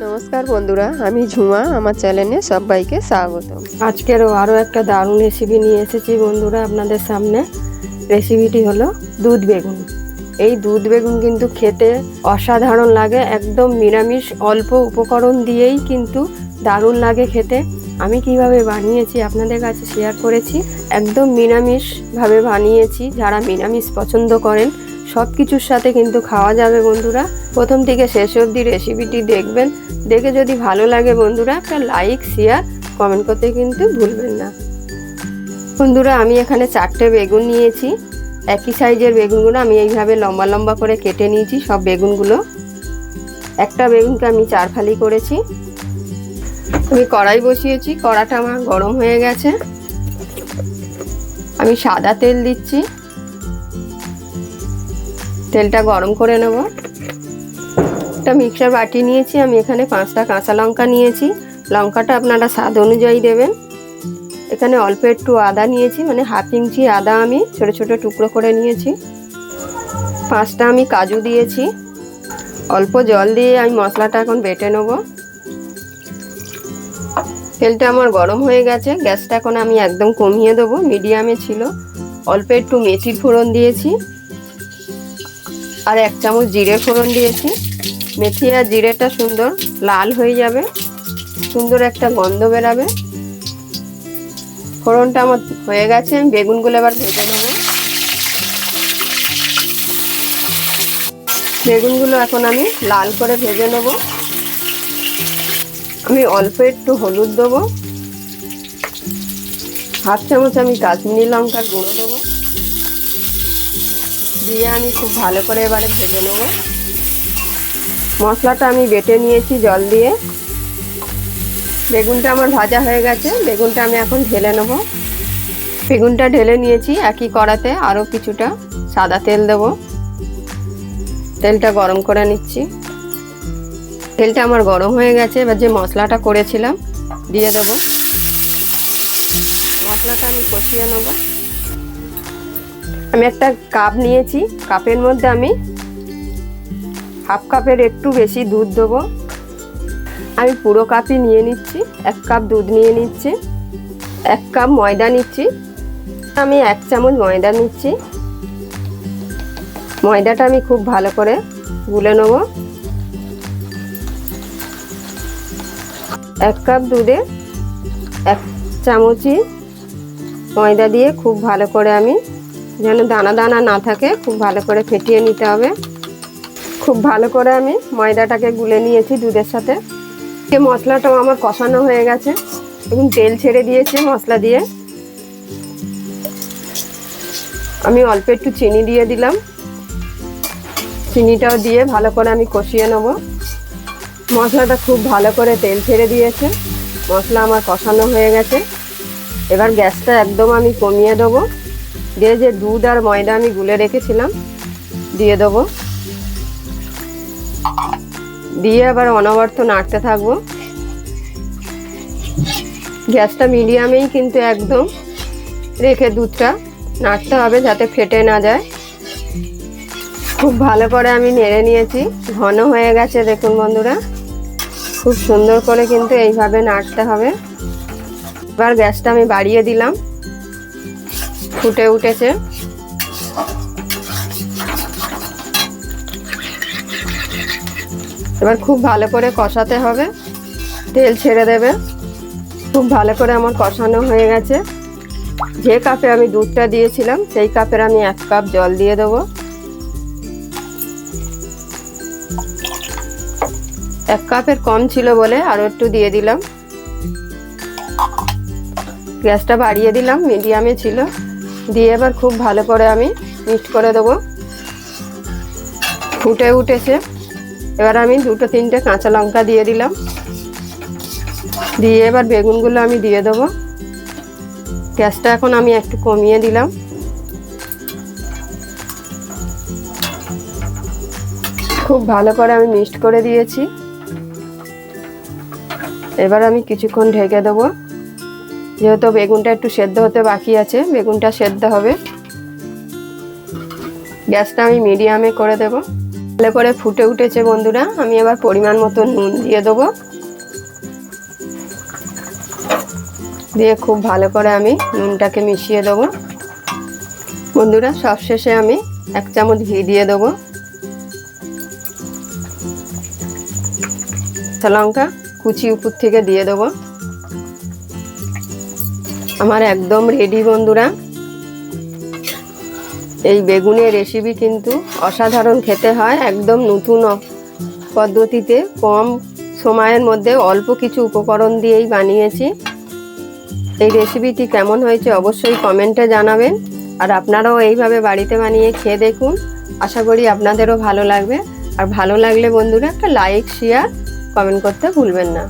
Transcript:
নমস্কার বন্ধুরা, আমি ঝুমা। আমার চ্যানেলে সবাইকে স্বাগত। আজকেরও আরও একটা দারুণ রেসিপি নিয়ে এসেছি বন্ধুরা আপনাদের সামনে। রেসিপিটি হলো দুধ বেগুন। এই দুধ বেগুন কিন্তু খেতে অসাধারণ লাগে, একদম নিরামিষ অল্প উপকরণ দিয়েই কিন্তু দারুণ লাগে খেতে। আমি কিভাবে বানিয়েছি আপনাদের কাছে শেয়ার করেছি। একদম নিরামিষভাবে বানিয়েছি, যারা নিরামিষ পছন্দ করেন সব কিছুর সাথে কিন্তু খাওয়া যাবে বন্ধুরা। প্রথম থেকে শেষ অবধি রেসিপিটি দেখবেন, দেখে যদি ভালো লাগে বন্ধুরা একটা লাইক শেয়ার কমেন্ট করতে কিন্তু ভুলবেন না। বন্ধুরা আমি এখানে 4টে বেগুন নিয়েছি। একই সাইজের বেগুনগুলো আমি এইভাবে লম্বা লম্বা করে কেটে নিয়েছি সব বেগুনগুলো। একটা বেগুনকে আমি 4 ফালি করেছি। আমি কড়াই বসিয়েছি, কড়াটা আমার গরম হয়ে গেছে। আমি সাদা তেল দিচ্ছি, তেলটা গরম করে নেব। একটা মিক্সার বাটি নিয়েছি, আমি এখানে 5টা কাঁচা লঙ্কা নিয়েছি। লঙ্কাটা আপনারা স্বাদ অনুযায়ী দেবেন। এখানে অল্প একটু আদা নিয়েছি, মানে হাফ ইঞ্চি আদা আমি ছোট ছোট টুকরো করে নিয়েছি। 5টা আমি কাজু দিয়েছি। অল্প জল দিয়ে আমি মশলাটা এখন বেটে নেব। তেলটা আমার গরম হয়ে গেছে, গ্যাসটা এখন আমি একদম কমিয়ে দেবো, মিডিয়ামে ছিল। অল্প একটু মেথির ফোড়ন দিয়েছি, আর 1 চামচ জিরে ফোড়ন দিয়েছি। মেথি আর জিরেটা সুন্দর লাল হয়ে যাবে, সুন্দর একটা গন্ধ বেরাবে। ফোড়নটা আমার হয়ে গেছে, আমি বেগুনগুলো এবার ভেজে নেব। বেগুনগুলো এখন আমি লাল করে ভেজে নেব। আমি অল্প একটু হলুদ দেবো, হাফ চামচ আমি কাশ্মীরি লঙ্কার গুঁড়ো দেবো, দিয়ে আমি খুব ভালো করে এবারে ভেজে নেব। মশলাটা আমি বেটে নিয়েছি জল দিয়ে। বেগুনটা আমার ভাজা হয়ে গেছে, বেগুনটা আমি এখন ঢেলে নেব। বেগুনটা ঢেলে নিয়েছি। একই কড়াতে আরও কিছুটা সাদা তেল দেব। তেলটা গরম করে নিচ্ছি। তেলটা আমার গরম হয়ে গেছে, এবার যে মশলাটা করেছিলাম দিয়ে দেব। মশলাটা আমি কষিয়ে নেব। আমি একটা কাপ নিয়েছি, কাপের মধ্যে আমি হাফ কাপের একটু বেশি দুধ দেবো। আমি পুরো কাপই নিয়ে নিচ্ছি, 1 কাপ দুধ নিয়ে নিচ্ছি। 1 কাপ ময়দা নিচ্ছি, আমি 1 চামচ ময়দা নিচ্ছি। ময়দাটা আমি খুব ভালো করে গুলে নেব। 1 কাপ দুধে 1 চামচই ময়দা দিয়ে খুব ভালো করে আমি, যেন দানা দানা না থাকে, খুব ভালো করে ফেটিয়ে নিতে হবে। খুব ভালো করে আমি ময়দাটাকে গুলে নিয়েছি দুধের সাথে। মশলাটাও আমার কষানো হয়ে গেছে এবং তেল ছেড়ে দিয়েছে মশলা দিয়ে। আমি অল্প একটু চিনি দিয়ে দিলাম। চিনিটাও দিয়ে ভালো করে আমি কষিয়ে নেব। মশলাটা খুব ভালো করে তেল ছেড়ে দিয়েছে, মশলা আমার কষানো হয়ে গেছে। এবার গ্যাসটা একদম আমি কমিয়ে দেবো, দিয়ে যে দুধ আর ময়দা আমি গুলে রেখেছিলাম দিয়ে দেবো। দিয়ে আবার অনবরত নাড়তে থাকবো। গ্যাসটা মিডিয়ামেই কিন্তু একদম রেখে দুধটা নাড়তে হবে, যাতে ফেটে না যায়। খুব ভালো করে আমি নেড়ে নিয়েছি, ঘন হয়ে গেছে দেখুন বন্ধুরা। খুব সুন্দর করে কিন্তু এইভাবে নাড়তে হবে। এবার গ্যাসটা আমি বাড়িয়ে দিলাম, ফুটে উঠেছে। এবার খুব ভালো করে কষাতে হবে, তেল ছেড়ে দেবে। খুব ভালো করে আমার কষানো হয়ে গেছে। যে কাপে আমি দুধটা দিয়েছিলাম সেই কাপের আমি 1 কাপ জল দিয়ে দেবো। 1 কাপের কম ছিল বলে আরও একটু দিয়ে দিলাম। গ্যাসটা বাড়িয়ে দিলাম, মিডিয়ামে ছিল। দিয়ে এবার খুব ভালো করে আমি মিক্স করে দেবো। ফুটে উঠেছে। এবার আমি 2-3টে কাঁচা লঙ্কা দিয়ে দিলাম। দিয়ে এবার বেগুনগুলো আমি দিয়ে দেবো। গ্যাসটা এখন আমি একটু কমিয়ে দিলাম। খুব ভালো করে আমি মিক্সড করে দিয়েছি। এবার আমি কিছুক্ষণ ঢেকে দেবো, যেহেতু বেগুনটা একটু সেদ্ধ হতে বাকি আছে, বেগুনটা সেদ্ধ হবে। গ্যাসটা আমি মিডিয়ামে করে দেব। ভালো করে ফুটে উঠেছে বন্ধুরা, আমি এবার পরিমাণ মতো নুন দিয়ে দেবো। দিয়ে খুব ভালো করে আমি নুনটাকে মিশিয়ে দেবো। বন্ধুরা সবশেষে আমি 1 চামচ ঘি দিয়ে দেবো। কাঁচা লঙ্কা কুচি উপর থেকে দিয়ে দেবো। আমার একদম রেডি বন্ধুরা। এই বেগুনের রেসিপি কিন্তু অসাধারণ খেতে হয়, একদম নতুন পদ্ধতিতে কম সময়ের মধ্যে অল্প কিছু উপকরণ দিয়েই বানিয়েছি। এই রেসিপিটি কেমন হয়েছে অবশ্যই কমেন্টে জানাবেন, আর আপনারাও এইভাবে বাড়িতে বানিয়ে খেয়ে দেখুন। আশা করি আপনাদেরও ভালো লাগবে। আর ভালো লাগলে বন্ধুরা একটা লাইক শেয়ার কমেন্ট করতে ভুলবেন না।